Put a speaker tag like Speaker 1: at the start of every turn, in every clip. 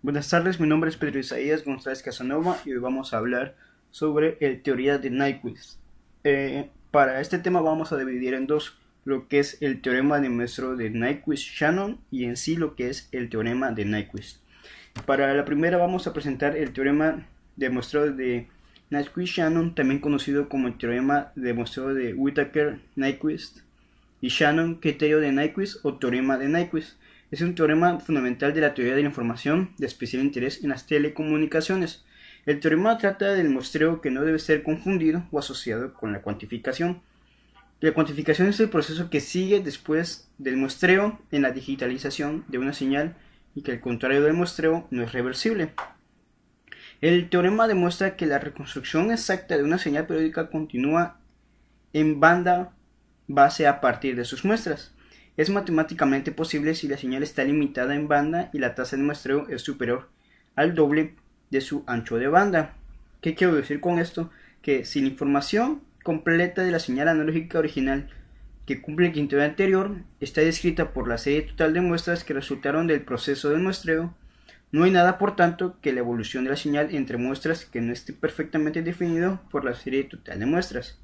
Speaker 1: Buenas tardes, mi nombre es Pedro Isaías González Casanova y hoy vamos a hablar sobre teoría de Nyquist. Para este tema vamos a dividir en dos, lo que es el teorema de muestreo de Nyquist-Shannon y en sí lo que es el teorema de Nyquist. Para la primera vamos a presentar el teorema de muestreo de Nyquist-Shannon, también conocido como el teorema de muestreo de Whittaker-Nyquist y Shannon criterio de Nyquist o teorema de Nyquist. Es un teorema fundamental de la teoría de la información de especial interés en las telecomunicaciones. El teorema trata del muestreo que no debe ser confundido o asociado con la cuantificación. La cuantificación es el proceso que sigue después del muestreo en la digitalización de una señal y que el contrario del muestreo no es reversible. El teorema demuestra que la reconstrucción exacta de una señal periódica continúa en banda base a partir de sus muestras. Es matemáticamente posible si la señal está limitada en banda y la tasa de muestreo es superior al doble de su ancho de banda. ¿Qué quiero decir con esto? Que si la información completa de la señal analógica original que cumple el criterio anterior está descrita por la serie total de muestras que resultaron del proceso del muestreo, no hay nada por tanto que la evolución de la señal entre muestras que no esté perfectamente definido por la serie total de muestras.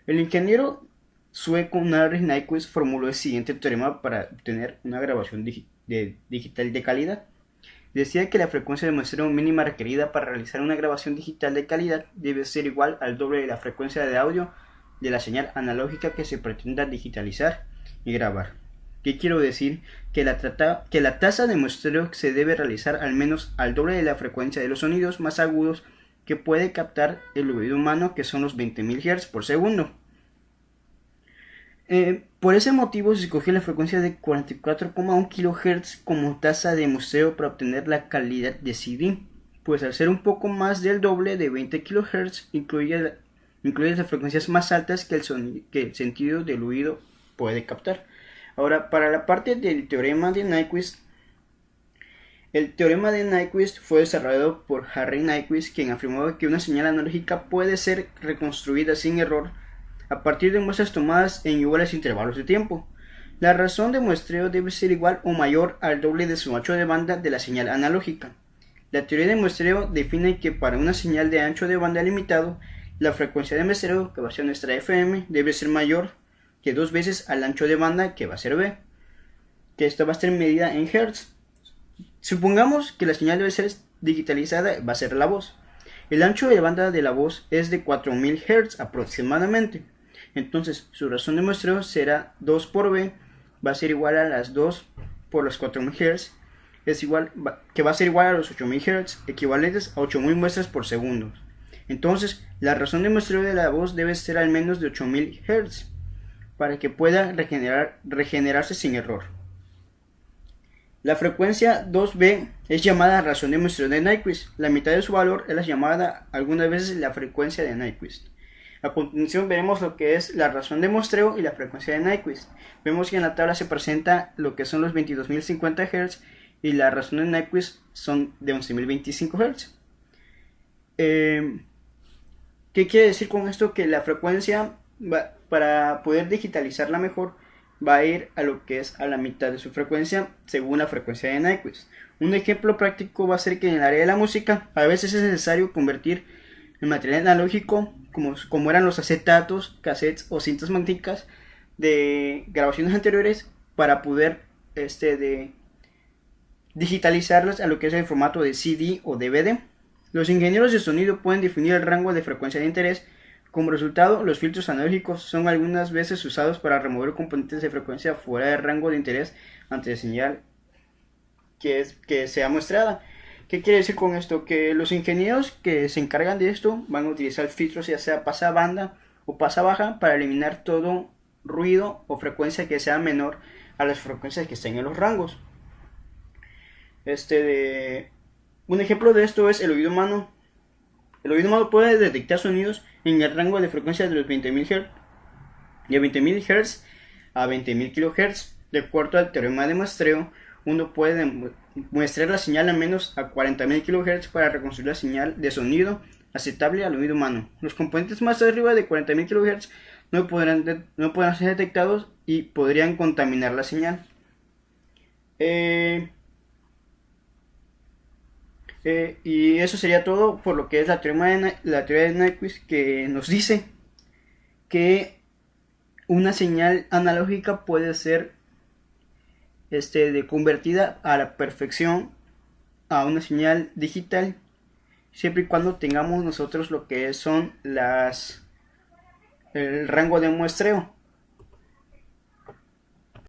Speaker 1: El ingeniero sueco Narry Nyquist formuló el siguiente teorema para obtener una grabación digital de calidad. Decía que la frecuencia de muestreo mínima requerida para realizar una grabación digital de calidad debe ser igual al doble de la frecuencia de audio de la señal analógica que se pretenda digitalizar y grabar. ¿Qué quiero decir? Que la tasa de muestreo se debe realizar al menos al doble de la frecuencia de los sonidos más agudos que puede captar el oído humano, que son los 20.000 Hz por segundo. Por ese motivo se escogió la frecuencia de 44,1 kHz como tasa de muestreo para obtener la calidad de CD, pues al ser un poco más del doble de 20 kHz incluye las frecuencias más altas que el sentido del oído puede captar. Ahora, para la parte del teorema de Nyquist, el teorema de Nyquist fue desarrollado por Harry Nyquist, quien afirmó que una señal analógica puede ser reconstruida sin error a partir de muestras tomadas en iguales intervalos de tiempo. La razón de muestreo debe ser igual o mayor al doble de su ancho de banda de la señal analógica. La teoría de muestreo define que para una señal de ancho de banda limitado, la frecuencia de muestreo, que va a ser nuestra FM, debe ser mayor que 2 veces al ancho de banda, que va a ser B, que esta va a ser medida en Hz. Supongamos que la señal debe ser digitalizada, va a ser la voz. El ancho de banda de la voz es de 4000 Hz aproximadamente. Entonces su razón de muestreo será 2 por B, va a ser igual a las 2 por los 4000 Hz, que va a ser igual a los 8000 Hz, equivalentes a 8000 muestras por segundo. Entonces la razón de muestreo de la voz debe ser al menos de 8000 Hz para que pueda regenerarse sin error. La frecuencia 2B es llamada razón de muestreo de Nyquist. La mitad de su valor es la llamada algunas veces la frecuencia de Nyquist. A continuación veremos lo que es la razón de muestreo y la frecuencia de Nyquist. Vemos que en la tabla se presenta lo que son los 22.050 Hz y la razón de Nyquist son de 11.025 Hz. ¿Qué quiere decir con esto? Que la frecuencia, para poder digitalizarla mejor, va a ir a lo que es a la mitad de su frecuencia según la frecuencia de Nyquist. Un ejemplo práctico va a ser que en el área de la música a veces es necesario convertir el material analógico como eran los acetatos, cassettes o cintas magnéticas de grabaciones anteriores para poder digitalizarlas a lo que es el formato de CD o DVD. Los ingenieros de sonido pueden definir el rango de frecuencia de interés. Como resultado, los filtros analógicos son algunas veces usados para remover componentes de frecuencia fuera del rango de interés ante la señal que sea muestrada. ¿Qué quiere decir con esto? Que los ingenieros que se encargan de esto van a utilizar filtros ya sea pasabanda o pasabaja para eliminar todo ruido o frecuencia que sea menor a las frecuencias que estén en los rangos. Un ejemplo de esto es el oído humano. El oído humano puede detectar sonidos en el rango de frecuencia de los 20.000 Hz, de 20.000 Hz a 20.000 kHz. De acuerdo al teorema de muestreo, uno puede muestrear la señal al menos a 40.000 kHz para reconstruir la señal de sonido aceptable al oído humano. Los componentes más arriba de 40.000 kHz no podrán ser detectados y podrían contaminar la señal. Y eso sería todo por lo que es la teoría de Nyquist, que nos dice que una señal analógica puede ser convertida a la perfección a una señal digital, siempre y cuando tengamos nosotros lo que son el rango de muestreo.